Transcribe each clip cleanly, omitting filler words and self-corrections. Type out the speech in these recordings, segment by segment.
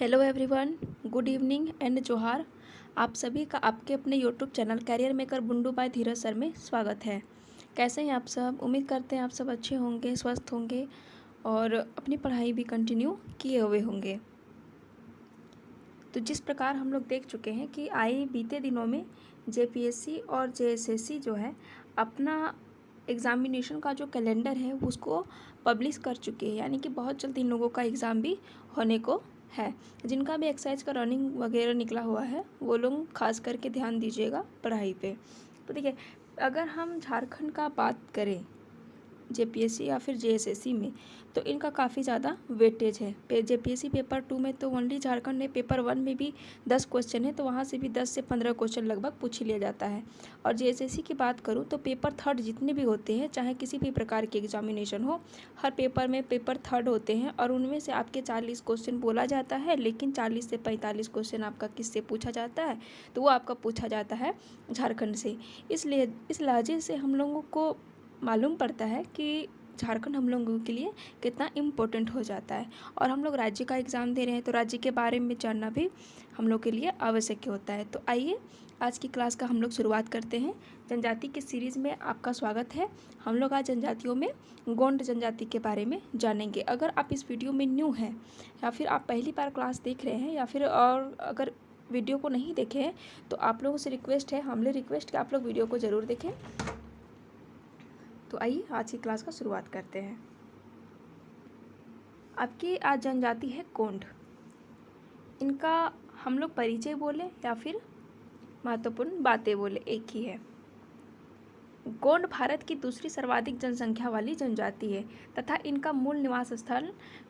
Hello everyone, good evening and Johar. आप सभी का आपके अपने YouTube channel career maker Bundu by Dheeraj sir में स्वागत है। कैसे हैं आप सब? उम्मीद करते हैं आप सब अच्छे होंगे, स्वस्थ होंगे और अपनी पढ़ाई भी कंटिन्यू किए हुए होंगे। तो जिस प्रकार हम लोग देख चुके हैं कि बीते दिनों में जेपीएससी और जेएसएससी जो है अपना एग्ज़ामिनेशन का जो कैलेंडर है उसको पब्लिश कर चुके हैं, यानी कि बहुत जल्द इन लोगों का एग्ज़ाम भी होने को है। जिनका भी एक्सरसाइज का रनिंग वगैरह निकला हुआ है वो लोग खास करके ध्यान दीजिएगा पढ़ाई पे। तो देखिए, अगर हम झारखंड का बात करें जेपीएससी या फिर जेएसएससी में, तो इनका काफ़ी ज़्यादा वेटेज है। जेपीएससी पेपर 2 में तो ओनली झारखंड में, पेपर 1 में भी 10 क्वेश्चन है, तो वहाँ से भी 10 से 15 क्वेश्चन लगभग पूछ ही लिया जाता है। और जेएसएससी की बात करूँ तो पेपर 3 जितने भी होते हैं, चाहे किसी भी प्रकार के एग्जामिनेशन हो, हर पेपर में पेपर 3 होते हैं और उनमें से आपके 40 क्वेश्चन बोला जाता है, लेकिन 40 से 45 क्वेश्चन आपका किससे पूछा जाता है? तो वो आपका पूछा जाता है झारखंड से। इसलिए इस लहजे से हम लोगों को मालूम पड़ता है कि झारखंड हम लोगों के लिए कितना इम्पोर्टेंट हो जाता है। और हम लोग राज्य का एग्ज़ाम दे रहे हैं तो राज्य के बारे में जानना भी हम लोग के लिए आवश्यक होता है। तो आइए आज की क्लास का हम लोग शुरुआत करते हैं। जनजाति के सीरीज़ में आपका स्वागत है। हम लोग आज जनजातियों में गोंड जनजाति के बारे में जानेंगे। अगर आप इस वीडियो में न्यू हैं या फिर आप पहली बार क्लास देख रहे हैं या फिर और अगर वीडियो को नहीं देखे हैं तो आप लोगों से रिक्वेस्ट है, हमले रिक्वेस्ट कि आप लोग वीडियो को ज़रूर देखें। तो आइए आज की क्लास का शुरुआत करते हैं। आपकी आज जनजाति है गोंड। इनका हम लोग परिचय बोले या फिर महत्वपूर्ण बातें बोले, एक ही है। गोंड भारत की दूसरी सर्वाधिक जनसंख्या वाली जनजाति है तथा इनका मूल निवास स्थल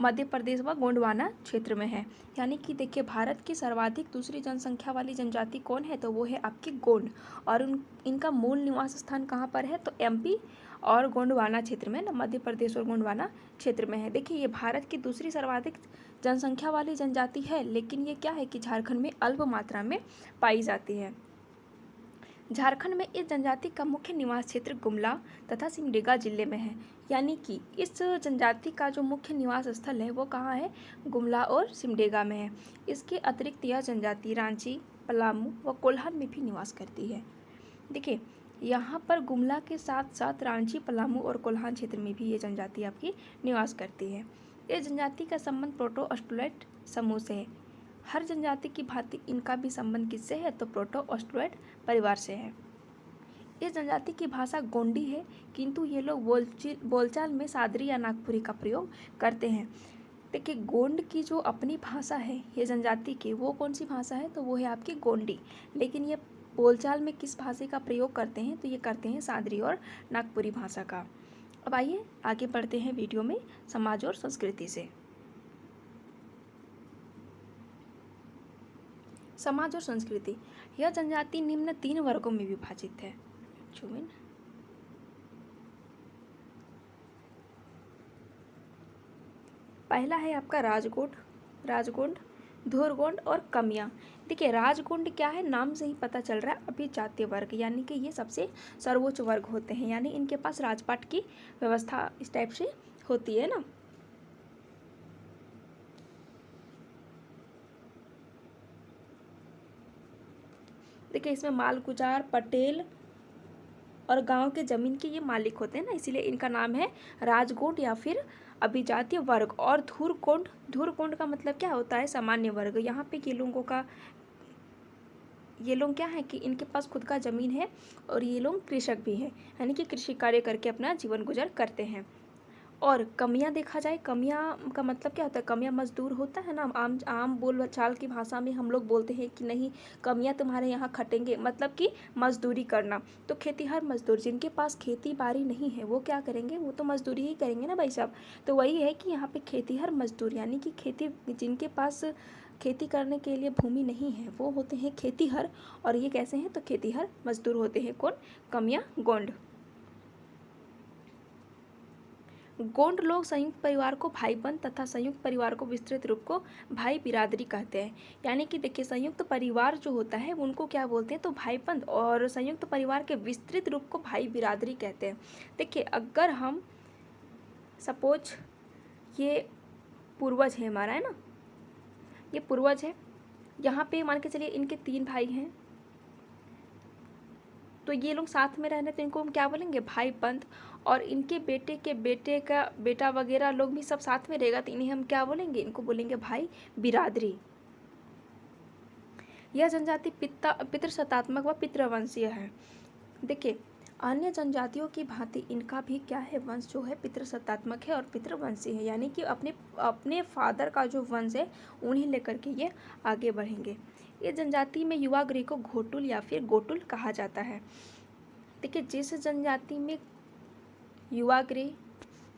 मध्य प्रदेश व गोंडवाना क्षेत्र में है। यानी कि देखिए, भारत की सर्वाधिक दूसरी जनसंख्या वाली जनजाति कौन है? तो वो है आपकी गोंड। और इनका मूल निवास स्थान कहाँ पर है? तो एमपी और गोंडवाना क्षेत्र में, ना, मध्य प्रदेश और गोंडवाना क्षेत्र में है। देखिए, ये भारत की दूसरी सर्वाधिक जनसंख्या वाली जनजाति है, लेकिन ये क्या है कि झारखंड में अल्प मात्रा में पाई जाती है। झारखंड में इस जनजाति का मुख्य निवास क्षेत्र गुमला तथा सिमडेगा जिले में है। यानी कि इस जनजाति का जो मुख्य निवास स्थल है वो कहाँ है? गुमला और सिमडेगा में है। इसके अतिरिक्त यह जनजाति रांची, पलामू व कोल्हान में भी निवास करती है। देखिए, यहाँ पर गुमला के साथ साथ रांची, पलामू और कोल्हान क्षेत्र में भी ये जनजाति आपकी निवास करती है। इस जनजाति का संबंध प्रोटो ऑस्ट्रोलॉइड समूह से है। हर जनजाति की भांति इनका भी संबंध किससे है? तो प्रोटो ऑस्ट्रोलॉइड परिवार से है। इस जनजाति की भाषा गोंडी है, किंतु ये लोग बोलचाल में सादरी या नागपुरी का प्रयोग करते हैं। देखिए, गोंड की जो अपनी भाषा है ये जनजाति की, वो कौन सी भाषा है? तो वो है आपकी गोंडी। लेकिन ये बोलचाल में किस भाषा का प्रयोग करते हैं? तो ये करते हैं सादरी और नागपुरी भाषा का। अब आइए आगे बढ़ते हैं वीडियो में समाज और संस्कृति से। समाज और संस्कृति। यह जनजाति निम्न 3 वर्गों में विभाजित है। पहला है आपका राजगोंड, धुरगोंड और कमियां। देखिए, राजगोंड क्या है? नाम से ही पता चल रहा है, अभी जातीय वर्ग, यानी कि ये सबसे सर्वोच्च वर्ग होते हैं, यानी इनके पास राजपाट की व्यवस्था इस टाइप से होती है ना। देखिए, इसमें माल गुजार, पटेल और गांव के जमीन के ये मालिक होते हैं ना, इसीलिए इनका नाम है राजगोंड या फिर अभिजातीय वर्ग। और धुरगोंड का मतलब क्या होता है? सामान्य वर्ग। यहाँ पे ये लोग क्या है कि इनके पास खुद का ज़मीन है और ये लोग कृषक भी हैं, यानी कि कृषि कार्य करके अपना जीवन गुजर करते हैं। और कमियां देखा जाए, कमियां का मतलब क्या होता है? कमियां मजदूर होता है ना, आम बोल चाल की भाषा में हम लोग बोलते हैं कि नहीं, कमियां तुम्हारे यहाँ खटेंगे, मतलब कि मजदूरी करना। तो खेतीहर मजदूर, जिनके पास खेती बाड़ी नहीं है, वो क्या करेंगे? वो तो मजदूरी ही करेंगे ना भाई साहब। तो वही है कि यहाँ पे खेतीहर मजदूर, यानी कि जिनके पास खेती करने के लिए भूमि नहीं है वो होते हैं खेतीहर। और ये कैसे हैं? तो खेतीहर मजदूर होते हैं। कौन? कमियां, गोंड। गोंड लोग संयुक्त परिवार को भाईबंद तथा संयुक्त परिवार को विस्तृत रूप को भाई बिरादरी कहते हैं। यानी कि देखिए, संयुक्त परिवार जो होता है उनको क्या बोलते हैं? तो भाईबंद, और संयुक्त परिवार के विस्तृत रूप को भाई बिरादरी कहते हैं। देखिए, अगर हम सपोज ये पूर्वज है हमारा, है ना, ये पूर्वज है। यहाँ पे मान के चलिए इनके 3 भाई हैं, तो ये लोग साथ में रहने, तो इनको हम क्या बोलेंगे, भाई बंध। और इनके बेटे के बेटे का बेटा वगैरह लोग भी सब साथ में रहेगा, तो इन्हें हम क्या बोलेंगे, इनको बोलेंगे भाई बिरादरी। यह जनजाति पितृसत्तात्मक व पितृवंशीय है। देखिए, अन्य जनजातियों की भांति इनका भी क्या है, वंश जो है पितृसत्तात्मक है और पितृवंशी है, यानी कि अपने अपने फादर का जो वंश है उन्हें लेकर के ये आगे बढ़ेंगे। इस जनजाति में युवा गृह को घोटुल या फिर गोटुल कहा जाता है। देखिए, जिस जनजाति में युवा गृह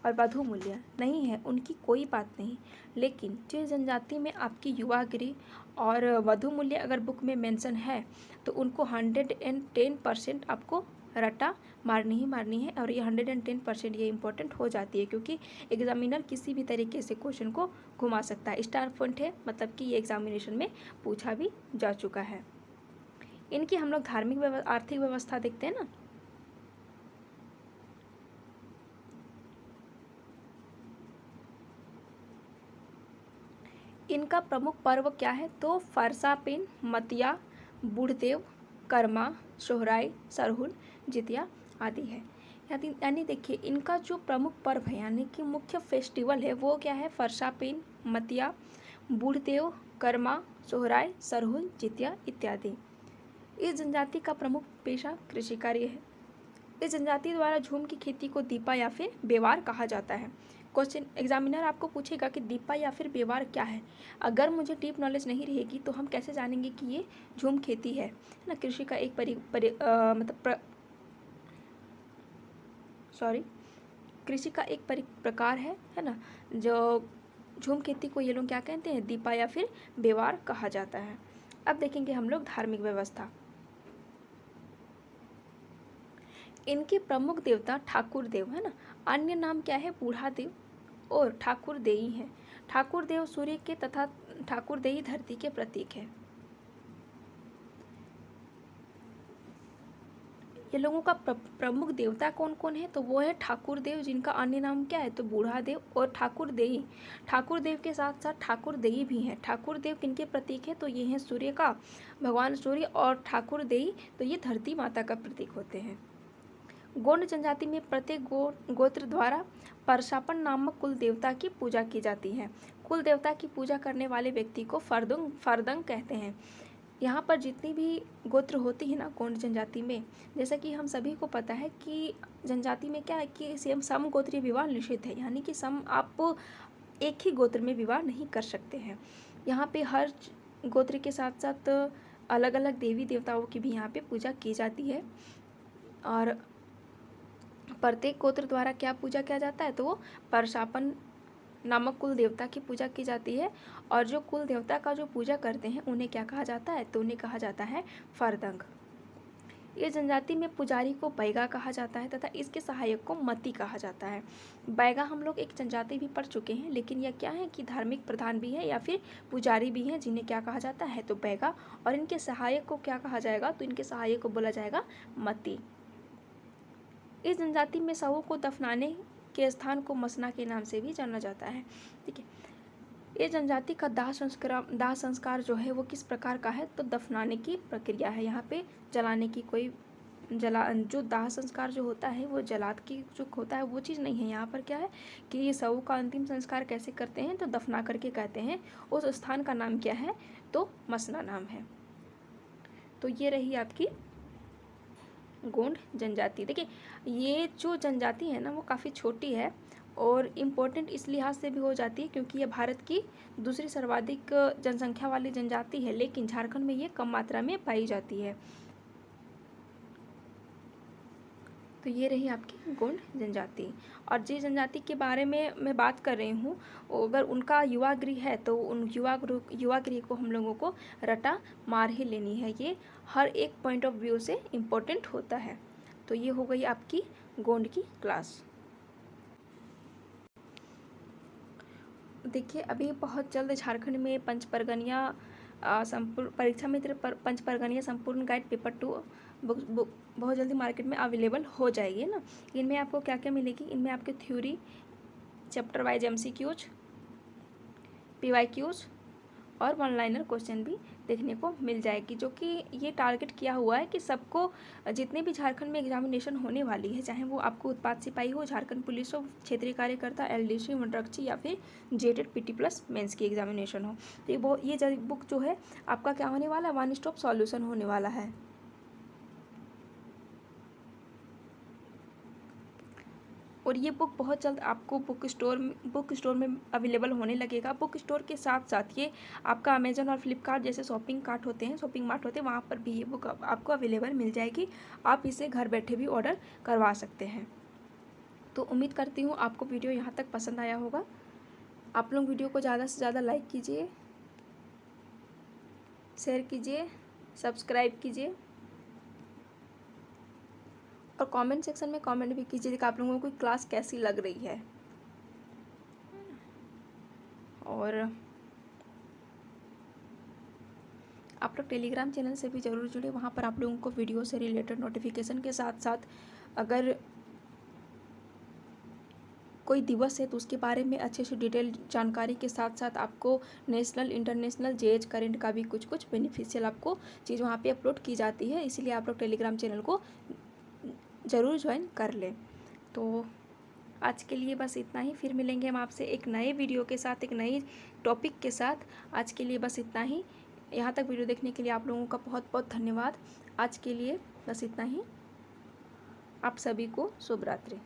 और वधु मूल्य नहीं है उनकी कोई बात नहीं, लेकिन जिस जनजाति में आपकी युवा गृह और वधु मूल्य अगर बुक में मेंशन है तो उनको 110% आपको रट्टा मारनी ही मारनी है। और ये 110% ये इंपॉर्टेंट हो जाती है, क्योंकि एग्जामिनर किसी भी तरीके से क्वेश्चन को घुमा सकता है। स्टार पॉइंट है, मतलब कि ये एग्जामिनेशन में पूछा भी जा चुका है। इनकी हम लोग धार्मिक आर्थिक व्यवस्था देखते हैं ना। इनका प्रमुख पर्व क्या है, तो फरसापिन, मतिया, बूढ़देव, कर्मा, सोहराई, सरहुल, जितिया आदि है। यानी देखिए, इनका जो प्रमुख पर्व है यानी कि मुख्य फेस्टिवल है वो क्या है, फरसापिन, मतिया, बूढ़देव, कर्मा, सोहराई, सरहुल, जितिया इत्यादि। इस जनजाति का प्रमुख पेशा कृषि कार्य है। इस जनजाति द्वारा झूम की खेती को दीपा या फिर बेवार कहा जाता है। क्वेश्चन एग्जामिनर आपको पूछेगा कि दीपा या फिर बेवार क्या है। अगर मुझे डीप नॉलेज नहीं रहेगी तो हम कैसे जानेंगे कि ये झूम खेती है ना। कृषि का एक कृषि का एक प्रकार है ना, जो झूम खेती को ये लोग क्या कहते हैं, दीपा या फिर बेवार कहा जाता है। अब देखेंगे हम लोग धार्मिक व्यवस्था। इनके प्रमुख देवता ठाकुर देव है ना, अन्य नाम क्या है, बूढ़ा देव और ठाकुर देई है। ठाकुर देव सूर्य के तथा ठाकुर देई धरती के प्रतीक है। ये लोगों का प्रमुख देवता कौन कौन है, तो वो है ठाकुर देव, जिनका अन्य नाम क्या है, तो बूढ़ा देव और ठाकुर देई। ठाकुर देव के साथ साथ ठाकुर देई भी हैं। ठाकुर देव किनके प्रतीक है, तो ये हैं सूर्य का, भगवान सूर्य, और ठाकुर देई तो ये धरती माता का प्रतीक होते हैं। गोंड जनजाति में प्रत्येक गोत्र द्वारा परशापन नामक कुल देवता की पूजा की जाती है। कुल देवता की पूजा करने वाले व्यक्ति को फरदंग कहते हैं। यहाँ पर जितनी भी गोत्र होती है ना गोंड जनजाति में, जैसा कि हम सभी को पता है कि जनजाति में क्या है कि सम गोत्रीय विवाह निषिद्ध है, यानी कि आप एक ही गोत्र में विवाह नहीं कर सकते हैं। यहाँ पे हर गोत्र के साथ साथ अलग अलग देवी देवताओं की भी यहाँ पे पूजा की जाती है। और प्रत्येक गोत्र द्वारा क्या पूजा किया जाता है, तो वो परशापन नामक कुल देवता की पूजा की जाती है। और जो कुल देवता का जो पूजा करते हैं उन्हें क्या कहा जाता है, तो उन्हें कहा जाता है फरदंग। इस जनजाति में पुजारी को बैगा कहा जाता है तथा इसके सहायक को मती कहा जाता है। बैगा हम लोग एक जनजाति भी पढ़ चुके हैं, लेकिन यह क्या है कि धार्मिक प्रधान भी है या फिर पुजारी भी हैं, जिन्हें क्या कहा जाता है, तो बैगा। और इनके सहायक को क्या कहा जाएगा, तो इनके सहायक को बोला जाएगा मती। इस जनजाति में शवों को दफनाने के स्थान को मसना के नाम से भी जाना जाता है। ठीक है, इस जनजाति का दाह संस्कार जो है वो किस प्रकार का है, तो दफनाने की प्रक्रिया है। यहाँ पे जलाने की कोई जो दाह संस्कार जो होता है वो जलाद की जो होता है वो चीज़ नहीं है। यहाँ पर क्या है कि ये शवों का अंतिम संस्कार कैसे करते हैं, तो दफना करके कहते हैं। उस स्थान का नाम क्या है, तो मसना नाम है। तो ये रही आपकी गोंड जनजाति। देखिए, ये जो जनजाति है ना वो काफ़ी छोटी है और इम्पोर्टेंट इस लिहाज से भी हो जाती है क्योंकि ये भारत की दूसरी सर्वाधिक जनसंख्या वाली जनजाति है, लेकिन झारखंड में ये कम मात्रा में पाई जाती है। तो ये रही आपकी गोंड जनजाति। और जिस जनजाति के बारे में मैं बात कर रही हूँ, अगर उनका युवा गृह है तो उन युवा गृह को हम लोगों को रटा मार ही लेनी है। ये हर एक पॉइंट ऑफ व्यू से इम्पोर्टेंट होता है। तो ये हो गई आपकी गोंड की क्लास। देखिए, अभी बहुत जल्द झारखंड में पंचपरगनिया संपूर्ण परीक्षा मित्र पंचपरगनिया संपूर्ण गाइड पेपर 2 बुक बहुत जल्दी मार्केट में अवेलेबल हो जाएगी ना। इनमें आपको क्या क्या मिलेगी, इनमें आपके theory, chapter wise MCQs, PYQs और वन लाइनर क्वेश्चन भी देखने को मिल जाएगी, जो कि ये टारगेट किया हुआ है कि सबको, जितने भी झारखंड में एग्जामिनेशन होने वाली है, चाहे वो आपको उत्पाद सिपाही हो, झारखंड पुलिस हो, क्षेत्रीय कार्यकर्ता, एलडीसी, वनरक्षी या फिर जेटेड पीटी प्लस मेंस की एग्जामिनेशन हो, तो ये बुक जो है आपका क्या होने वाला है, वन स्टॉप सॉल्यूशन होने वाला है। और ये बुक बहुत जल्द आपको बुक स्टोर में अवेलेबल होने लगेगा। बुक स्टोर के साथ साथ ये आपका अमेजन और फ्लिपकार्ट जैसे शॉपिंग मार्ट होते हैं, वहाँ पर भी ये बुक आपको अवेलेबल मिल जाएगी। आप इसे घर बैठे भी ऑर्डर करवा सकते हैं। तो उम्मीद करती हूँ आपको वीडियो यहाँ तक पसंद आया होगा। आप लोग वीडियो को ज़्यादा से ज़्यादा लाइक कीजिए, शेयर कीजिए, सब्सक्राइब कीजिए और कमेंट सेक्शन में कमेंट भी कीजिए कि आप लोगों को क्लास कैसी लग रही है। और आप लोग टेलीग्राम चैनल से भी ज़रूर जुड़े, वहाँ पर आप लोगों को वीडियो से रिलेटेड नोटिफिकेशन के साथ साथ अगर कोई दिवस है तो उसके बारे में अच्छे से डिटेल जानकारी के साथ साथ आपको नेशनल इंटरनेशनल जेज करेंट का भी कुछ बेनिफिशियल आपको चीज़ वहाँ पे अपलोड की जाती है। इसीलिए आप लोग टेलीग्राम चैनल को ज़रूर ज्वाइन कर लें। तो आज के लिए बस इतना ही, फिर मिलेंगे हम आपसे एक नए वीडियो के साथ, एक नई टॉपिक के साथ। आज के लिए बस इतना ही। यहाँ तक वीडियो देखने के लिए आप लोगों का बहुत बहुत धन्यवाद। आज के लिए बस इतना ही। आप सभी को शुभ रात्रि।